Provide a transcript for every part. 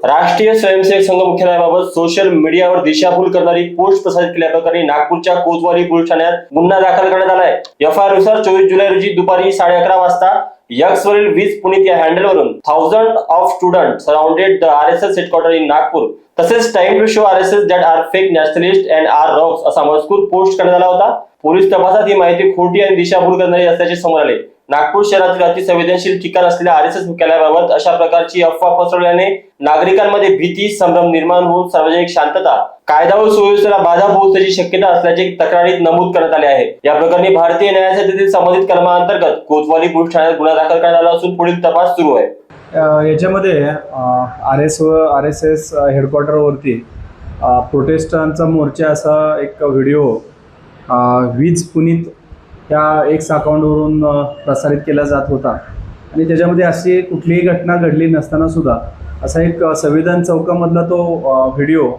राष्ट्रीय स्वयंसेवक संघ मुख्यालयाबाबत सोशल मीडियावर दिशाभूल करणारी पोस्ट प्रसारित केल्याप्रकरणी नागपूरच्या कोतवाली पोलीस ठाण्यात गुन्हा दाखल करण्यात आलाय। एफआयआर नुसार 24 जुलै रोजी दुपारी 11:30 वाजता यक्स वरील वीज पुनीत या हँडलवरून 1000 of student surrounded the RSS headquarter in Nagpur तसेच time to show RSS that are fake nationalist and are rocks असा मजकूर पोस्ट करण्यात आला होता। पोलीस तपासात ही माहिती खोटी आणि दिशाभूल करणारी असल्याचे समोर आले। नागपूर शहरातील अतिसंवेदनशील ठिकाण असलेल्या RSS मुख्यालयाबाबत अशा प्रकारची अफवा पसरवल्याने नागरिकांमध्ये भीती संभ्रम निर्माण होऊन सार्वजनिक शांतता कायदा व सुव्यवस्थेला बाधा पोहोचण्याची शक्यता असल्याचे तक्रारीत नमूद करण्यात आले आहे। या प्रकरणी भारतीय न्याय संहितेतील संबंधित कलमांतर्गत कोतवाली पोलीस ठाण्यात गुन्हा दाखल करण्यात आला असून पुढील तपास सुरू आहे। याच्यामध्ये RSS हेडक्वार्टरवरती प्रोटेस्टांचा मोर्चा असा एक व्हिडिओ वीज पुनीत या एक्स अकाउंटवरून प्रसारित केला जात होता आणि त्याच्यामध्ये अशी कुठलीही घटना घडली नसताना सुद्धा असा एक संविधान चौकामधला तो व्हिडिओ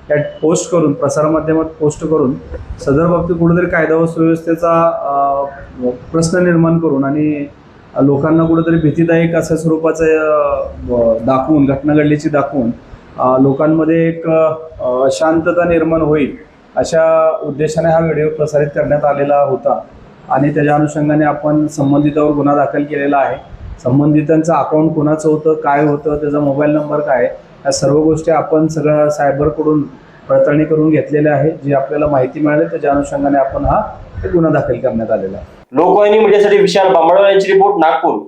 त्यात पोस्ट करून प्रसारमाध्यमात पोस्ट करून सदर बाबतीत कुठेतरी कायदा व सुव्यवस्थेचा प्रश्न निर्माण करून आणि लोकांना कुठेतरी भीतीदायक अशा स्वरूपाचं दाखवून घटना घडल्याची दाखवून लोकांमध्ये एक अशांतता निर्माण होईल अशा उद्देशाने हा व्हिडिओ प्रसारित करण्यात आलेला होता आणि त्याच्या अनुषंगाने आपण संबंधितावर गुन्हा दाखल केलेला आहे। संबंधितांचं अकाउंट कोणाचं होतं, काय होतं, त्याचा मोबाईल नंबर काय, या सर्व गोष्टी आपण सगळं सायबरकडून पडताळणी करून घेतलेल्या आहे। जी आपल्याला माहिती मिळाली त्याच्या अनुषंगाने आपण हा गुन्हा दाखल करण्यात आलेला आहे। लोकवाहिनी मीडियासाठी विशाल बांबडवार यांची रिपोर्ट, नागपूर।